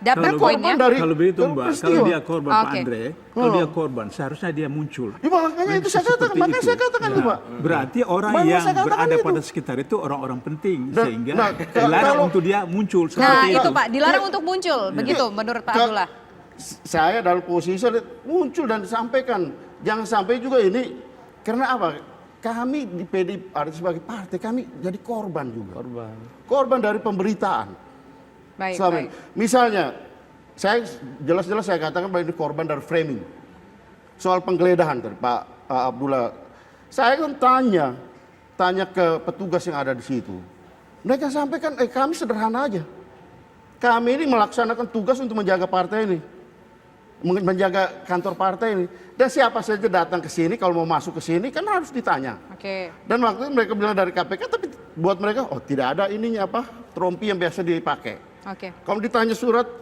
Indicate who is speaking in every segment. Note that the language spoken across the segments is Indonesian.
Speaker 1: Dapat poinnya.
Speaker 2: Kalau begitu Mbak, kalau dia korban Pak
Speaker 1: Oke.
Speaker 2: Andre, kalau dia korban seharusnya dia muncul.
Speaker 3: Ya, makanya itu saya katakan, makanya saya katakan itu Pak.
Speaker 2: Berarti orang
Speaker 3: Makanya
Speaker 2: yang
Speaker 3: saya katakan
Speaker 2: berada
Speaker 3: itu.
Speaker 2: pada sekitar itu orang-orang penting,
Speaker 3: Nah,
Speaker 2: sehingga
Speaker 3: nah,
Speaker 2: dilarang
Speaker 3: kalau-
Speaker 2: untuk dia muncul
Speaker 1: Nah
Speaker 2: seperti
Speaker 1: itu Pak, dilarang untuk muncul. Begitu menurut Pak Abdullah.
Speaker 3: Saya dalam posisi muncul dan disampaikan. Jangan sampai juga ini, karena apa? Kami di PDIP sebagai partai, kami jadi korban juga. Korban dari pemberitaan.
Speaker 1: Baik,
Speaker 3: Selama
Speaker 1: baik.
Speaker 3: ini. Misalnya, saya jelas-jelas saya katakan bahwa ini korban dari framing. Soal penggeledahan tadi Pak Abdullah. Saya kan tanya ke petugas yang ada di situ. Mereka sampaikan, kami sederhana aja. Kami ini melaksanakan tugas untuk menjaga partai ini. Menjaga kantor partai ini. Dan siapa saja datang ke sini, kalau mau masuk ke sini kan harus ditanya.
Speaker 1: Oke.
Speaker 3: Dan waktu itu mereka bilang dari KPK, tapi buat mereka, oh tidak ada ininya apa, trompi yang biasa dipakai.
Speaker 1: Oke.
Speaker 3: Kalau ditanya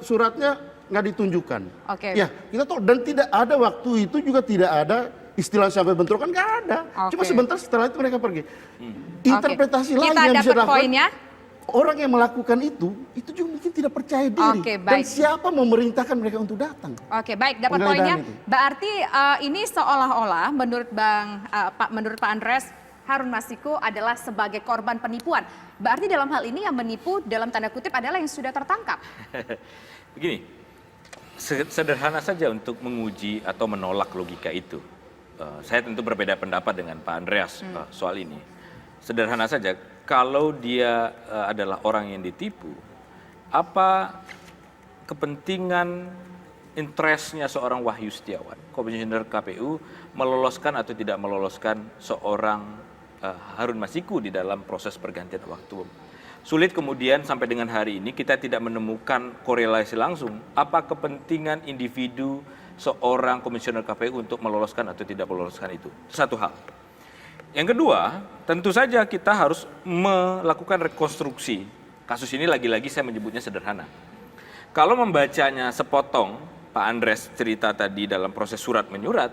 Speaker 3: suratnya nggak ditunjukkan.
Speaker 1: Oke.
Speaker 3: Ya kita tahu, dan tidak ada waktu itu juga tidak ada istilah sampai bentrokan, nggak ada. Cuma
Speaker 1: Oke.
Speaker 3: sebentar setelah itu mereka pergi. Interpretasi
Speaker 1: Oke.
Speaker 3: lain
Speaker 1: Kita
Speaker 3: yang bisa
Speaker 1: dapat
Speaker 3: dilakukan.
Speaker 1: poinnya.
Speaker 3: Orang yang melakukan itu juga mungkin tidak percaya diri.
Speaker 1: Oke,
Speaker 3: Dan
Speaker 1: baik.
Speaker 3: siapa memerintahkan mereka untuk datang?
Speaker 1: Oke, baik, dapat
Speaker 3: Penggeledahan
Speaker 1: poinnya.
Speaker 3: itu.
Speaker 1: Berarti ini seolah-olah menurut Pak Andreas, Harun Masiku adalah sebagai korban penipuan. Berarti dalam hal ini yang menipu dalam tanda kutip adalah yang sudah tertangkap.
Speaker 4: Begini, sederhana saja untuk menguji atau menolak logika itu. Saya tentu berbeda pendapat dengan Pak Andreas soal ini. Sederhana saja, kalau dia adalah orang yang ditipu, apa kepentingan interestnya seorang Wahyu Setiawan, komisioner KPU, meloloskan atau tidak meloloskan seorang Harun Masiku di dalam proses pergantian waktu? Sulit kemudian sampai dengan hari ini kita tidak menemukan korelasi langsung apa kepentingan individu seorang komisioner KPU untuk meloloskan atau tidak meloloskan itu. Satu hal. Yang kedua, tentu saja kita harus melakukan rekonstruksi. Kasus ini lagi-lagi saya menyebutnya sederhana. Kalau membacanya sepotong, Pak Andreas cerita tadi dalam proses surat menyurat,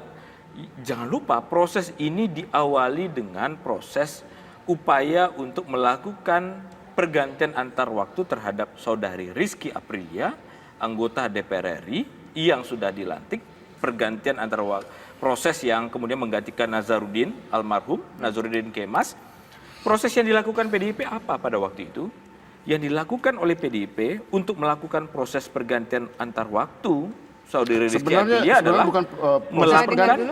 Speaker 4: jangan lupa proses ini diawali dengan proses upaya untuk melakukan pergantian antar waktu terhadap saudari Rizky Aprilia, anggota DPR RI yang sudah dilantik, pergantian antar waktu. Proses yang kemudian menggantikan Nazarudin, almarhum Nazarudin Kemas. Proses yang dilakukan PDIP apa pada waktu itu? Yang dilakukan oleh PDIP untuk melakukan proses pergantian antar waktu saudari Rizky Aprilia adalah
Speaker 3: bukan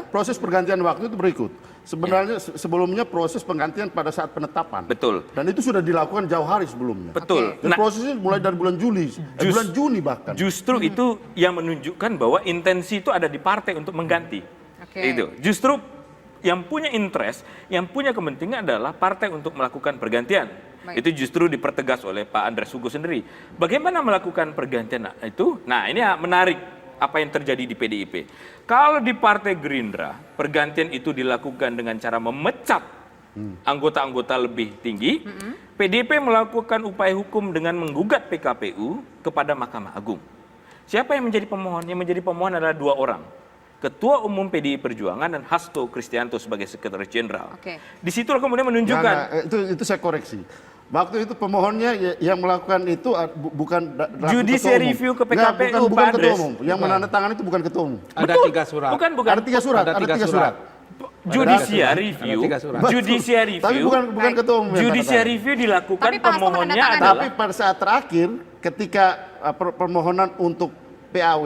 Speaker 3: proses pergantian waktu itu berikut. Sebenarnya sebelumnya proses penggantian pada saat penetapan.
Speaker 4: Betul.
Speaker 3: Dan itu sudah dilakukan jauh hari sebelumnya.
Speaker 4: Betul.
Speaker 3: Dan prosesnya mulai dari bulan Juli, bulan Juni bahkan.
Speaker 4: Justru itu yang menunjukkan bahwa intensi itu ada di partai untuk mengganti.
Speaker 1: Oke.
Speaker 4: Itu. Justru yang punya interest, yang punya kepentingan adalah partai untuk melakukan pergantian.
Speaker 1: Baik.
Speaker 4: Itu justru dipertegas oleh Pak Andreas Hugo sendiri. Bagaimana melakukan pergantian itu? Nah, ini menarik apa yang terjadi di PDIP. Kalau di Partai Gerindra, pergantian itu dilakukan dengan cara memecat anggota-anggota lebih tinggi. PDIP melakukan upaya hukum dengan menggugat PKPU kepada Mahkamah Agung. Siapa yang menjadi pemohon? Yang menjadi pemohon adalah dua orang. Ketua Umum PDI Perjuangan dan Hasto Kristianto sebagai Sekretaris Jenderal.
Speaker 1: Oke.
Speaker 4: Di situlah kemudian menunjukkan
Speaker 3: itu saya koreksi. Waktu itu pemohonnya yang melakukan itu bukan
Speaker 4: Judicial review ke PKPU,
Speaker 3: bukan
Speaker 4: Pak
Speaker 3: ketua
Speaker 4: Andres.
Speaker 3: umum. Yang menandatangani itu bukan ketua umum.
Speaker 5: Ada 3 surat.
Speaker 4: bukan
Speaker 3: Ada tiga surat.
Speaker 5: Ada tiga surat.
Speaker 4: Judicial
Speaker 5: Ada
Speaker 4: review,
Speaker 5: tiga surat.
Speaker 4: judicial
Speaker 3: Tapi
Speaker 4: review,
Speaker 3: bukan ketua umum. yang
Speaker 4: judicial
Speaker 3: menandatangani.
Speaker 4: review dilakukan
Speaker 1: Tapi Pak Hasto
Speaker 4: pemohonnya
Speaker 1: menandatangani.
Speaker 4: adalah
Speaker 3: Tapi pada saat terakhir ketika permohonan untuk PAW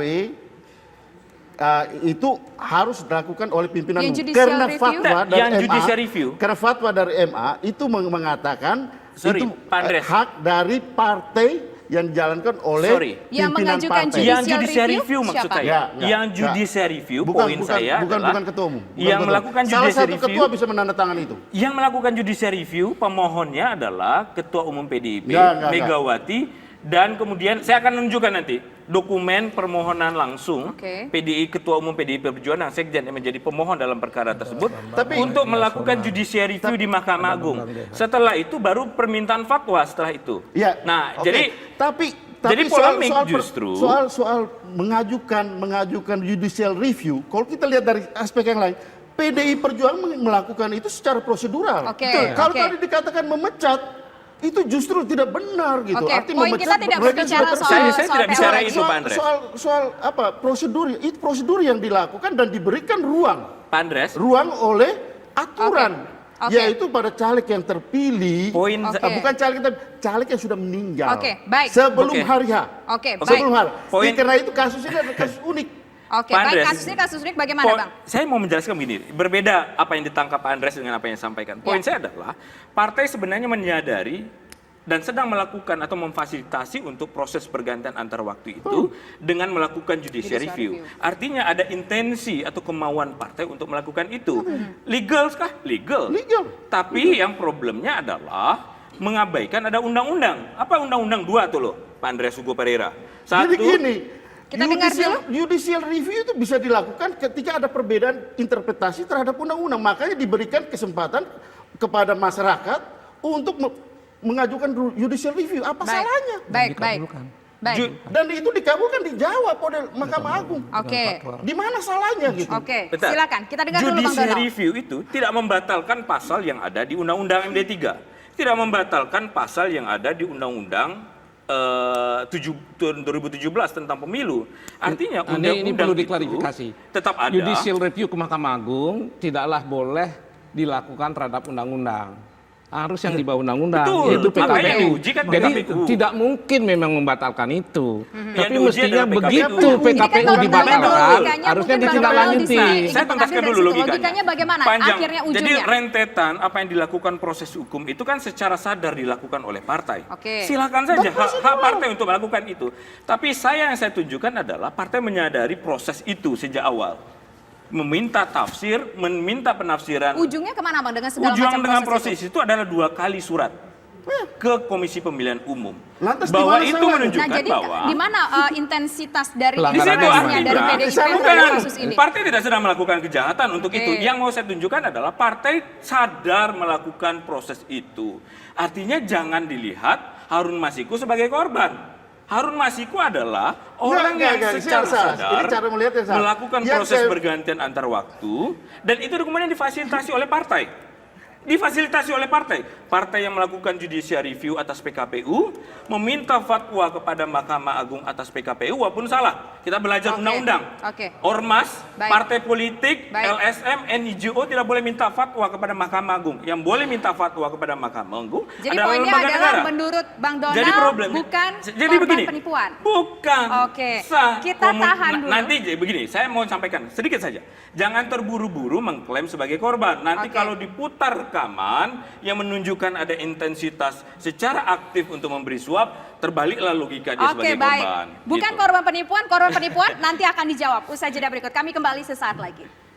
Speaker 3: itu harus dilakukan oleh pimpinan
Speaker 1: Yang
Speaker 3: umum.
Speaker 1: judicial
Speaker 3: Karena
Speaker 1: review?
Speaker 3: fatwa
Speaker 4: Nah,
Speaker 3: dari
Speaker 4: yang
Speaker 3: MA,
Speaker 4: judicial review.
Speaker 3: karena fatwa dari MA itu mengatakan
Speaker 4: Sorry,
Speaker 3: itu
Speaker 4: Pak Andres.
Speaker 3: hak dari partai yang dijalankan oleh
Speaker 4: Sorry.
Speaker 1: Yang
Speaker 3: pimpinan
Speaker 1: mengajukan
Speaker 3: partai.
Speaker 4: yang
Speaker 1: Judicial
Speaker 4: judicial
Speaker 1: review
Speaker 4: review maksud
Speaker 1: siapa?
Speaker 4: saya.
Speaker 3: Ya,
Speaker 4: Yang
Speaker 3: ya.
Speaker 4: judicial review poin saya adalah
Speaker 3: bukan ketua umum. Bukan
Speaker 4: yang
Speaker 3: ketua umum.
Speaker 4: melakukan
Speaker 3: Salah
Speaker 4: judicial
Speaker 3: satu
Speaker 4: review.
Speaker 3: ketua bisa menandatangani itu.
Speaker 4: Yang melakukan judicial review pemohonnya adalah Ketua Umum PDIP,
Speaker 3: Enggak.
Speaker 4: Megawati, dan kemudian saya akan menunjukkan nanti dokumen permohonan langsung
Speaker 1: Oke.
Speaker 4: Ketua Umum PDIP Perjuangan Sekjen yang menjadi pemohon dalam perkara tersebut
Speaker 3: Tapi-
Speaker 4: untuk melakukan judicial review di Mahkamah Agung. Setelah itu baru permintaan fatwa setelah itu.
Speaker 3: Ya.
Speaker 4: Nah,
Speaker 3: oke.
Speaker 4: jadi
Speaker 3: tapi
Speaker 4: polemik justru.
Speaker 3: soal mengajukan judicial review, kalau kita lihat dari aspek yang lain, PDI Perjuangan melakukan itu secara prosedural.
Speaker 1: Oke,
Speaker 3: Betul. Kalau
Speaker 1: oke.
Speaker 3: tadi dikatakan memecat, Itu justru tidak benar gitu.
Speaker 1: Oke,
Speaker 3: Artinya
Speaker 1: poin kita tidak
Speaker 3: mereka
Speaker 1: berbicara
Speaker 3: sudah
Speaker 1: soal-
Speaker 4: Saya
Speaker 1: soal
Speaker 4: tidak bicara
Speaker 1: PLN.
Speaker 4: itu, Pak Andres.
Speaker 3: soal apa prosedur, itu prosedur yang dilakukan dan diberikan
Speaker 4: Pak Andres,
Speaker 3: ruang oleh aturan.
Speaker 1: Oke.
Speaker 3: Yaitu pada caleg yang terpilih,
Speaker 4: Poin-
Speaker 1: Oke.
Speaker 3: bukan caleg yang sudah meninggal.
Speaker 1: Oke, baik.
Speaker 3: Sebelum
Speaker 4: Oke.
Speaker 3: hari H.
Speaker 1: Oke,
Speaker 3: Sebelum
Speaker 1: baik.
Speaker 3: hari.
Speaker 4: Poin-
Speaker 3: Karena itu kasus ini adalah kasus unik.
Speaker 1: Oke,
Speaker 4: Pak
Speaker 1: baik.
Speaker 4: Andres.
Speaker 1: Kasus ini bagaimana, Bang?
Speaker 4: Saya mau menjelaskan begini, berbeda apa yang ditangkap Pak Andres dengan apa yang disampaikan. Poin
Speaker 1: Ya.
Speaker 4: saya adalah, partai sebenarnya menyadari dan sedang melakukan atau memfasilitasi untuk proses pergantian antar waktu itu dengan melakukan judicial review. Artinya ada intensi atau kemauan partai untuk melakukan itu. Legal kah? Legal.
Speaker 3: Legal.
Speaker 4: Tapi yang problemnya adalah mengabaikan ada undang-undang. Apa undang-undang 2 tuh loh, Pak Andreas Hugo Pereira?
Speaker 3: Jadi gini,
Speaker 1: Kita dengar
Speaker 3: judicial review itu bisa dilakukan ketika ada perbedaan interpretasi terhadap undang-undang. Makanya diberikan kesempatan kepada masyarakat untuk mengajukan judicial review. Apa
Speaker 1: Baik.
Speaker 3: salahnya?
Speaker 1: Baik. Baik.
Speaker 4: Ju-
Speaker 3: Dan itu dikabulkan, dijawab oleh Mahkamah Agung.
Speaker 1: Oke.
Speaker 3: Di mana salahnya gitu?
Speaker 1: Oke,
Speaker 4: Bentar.
Speaker 1: silakan. Kita dengar dulu Bang
Speaker 4: Judicial
Speaker 1: Donald.
Speaker 4: review itu tidak membatalkan pasal yang ada di Undang-Undang MD3. Tidak membatalkan pasal yang ada di Undang-Undang 2017 tentang pemilu. Artinya
Speaker 5: Ini
Speaker 4: undang-undang
Speaker 5: perlu
Speaker 4: itu
Speaker 5: diklarifikasi.
Speaker 4: tetap ada.
Speaker 5: Judicial review ke Mahkamah Agung tidaklah boleh dilakukan terhadap undang-undang. Harus yang di bawah undang-undang,
Speaker 4: Betul.
Speaker 5: yaitu
Speaker 4: Makanya
Speaker 5: PKPU.
Speaker 4: diuji kan
Speaker 5: Jadi
Speaker 4: PKPU.
Speaker 5: tidak mungkin memang membatalkan itu.
Speaker 4: Yang
Speaker 5: Tapi
Speaker 4: diuji
Speaker 5: mestinya
Speaker 4: adalah PKPU.
Speaker 5: begitu
Speaker 1: Ini kan
Speaker 5: PKPU
Speaker 1: kalau
Speaker 5: dibatalkan,
Speaker 1: logikanya
Speaker 5: harusnya
Speaker 1: mungkin Bang
Speaker 5: ditindaklanjuti.
Speaker 1: Donald bisa
Speaker 4: Saya tuntaskan dulu logikanya.
Speaker 1: Logikanya bagaimana? Akhirnya
Speaker 4: Jadi
Speaker 1: ujungnya.
Speaker 4: rentetan apa yang dilakukan proses hukum itu kan secara sadar dilakukan oleh partai.
Speaker 1: Oke.
Speaker 4: Silakan saja hak partai untuk melakukan itu. Tapi yang saya tunjukkan adalah partai menyadari proses itu sejak awal. Meminta tafsir, meminta penafsiran.
Speaker 1: Ujungnya kemana Bang dengan segala
Speaker 4: Ujung
Speaker 1: macam
Speaker 4: dengan
Speaker 1: proses
Speaker 4: proses itu adalah 2 kali surat ke Komisi Pemilian Umum.
Speaker 3: Lantas
Speaker 4: Bahwa
Speaker 3: di mana
Speaker 4: itu
Speaker 3: salahnya?
Speaker 1: Nah,
Speaker 4: menunjukkan
Speaker 1: jadi
Speaker 4: bahwa
Speaker 1: di mana intensitas dari
Speaker 4: di
Speaker 5: Pelanggaran
Speaker 4: situ
Speaker 1: intervensinya
Speaker 5: Artinya
Speaker 1: dari
Speaker 4: artinya
Speaker 1: PDIP terhadap
Speaker 4: bukan
Speaker 1: kasus ini?
Speaker 4: partai tidak sedang melakukan kejahatan untuk
Speaker 1: Oke.
Speaker 4: itu. Yang mau saya tunjukkan adalah partai sadar melakukan proses itu. Artinya jangan dilihat Harun Masiku sebagai korban. Harun Masiku adalah orang yang
Speaker 3: Enggak,
Speaker 4: secara
Speaker 3: salah.
Speaker 4: sadar
Speaker 3: Ini cara melihat yang salah.
Speaker 4: melakukan
Speaker 3: Yang
Speaker 4: proses
Speaker 3: saya-
Speaker 4: pergantian antar waktu dan itu kemudian difasilitasi oleh partai. Difasilitasi oleh partai. Partai yang melakukan judicial review atas PKPU, meminta fatwa kepada Mahkamah Agung atas PKPU walaupun salah. Kita belajar
Speaker 1: Oke.
Speaker 4: undang-undang.
Speaker 1: Oke.
Speaker 4: Ormas,
Speaker 1: Baik.
Speaker 4: partai politik,
Speaker 1: Baik.
Speaker 4: LSM, NGO tidak boleh minta fatwa kepada Mahkamah Agung. Yang boleh minta fatwa kepada Mahkamah Agung
Speaker 1: Jadi
Speaker 4: adalah
Speaker 1: poinnya
Speaker 4: lembaga
Speaker 1: adalah
Speaker 4: negara.
Speaker 1: menurut Bang Donald
Speaker 4: Jadi problem
Speaker 1: bukan
Speaker 4: jadi
Speaker 1: korban
Speaker 4: begini,
Speaker 1: penipuan.
Speaker 4: Bukan.
Speaker 1: Oke,
Speaker 4: Sah.
Speaker 1: kita tahan dulu.
Speaker 4: Nanti begini, saya mau sampaikan sedikit saja. Jangan terburu-buru mengklaim sebagai korban. Nanti
Speaker 1: Oke.
Speaker 4: kalau diputar rekaman yang menunjukkan ada intensitas secara aktif untuk memberi suap, terbaliklah logika dia
Speaker 1: Oke,
Speaker 4: sebagai
Speaker 1: baik.
Speaker 4: korban.
Speaker 1: Bukan
Speaker 4: Gitu.
Speaker 1: korban penipuan nanti akan dijawab. Usai jeda berikut kami kembali sesaat lagi.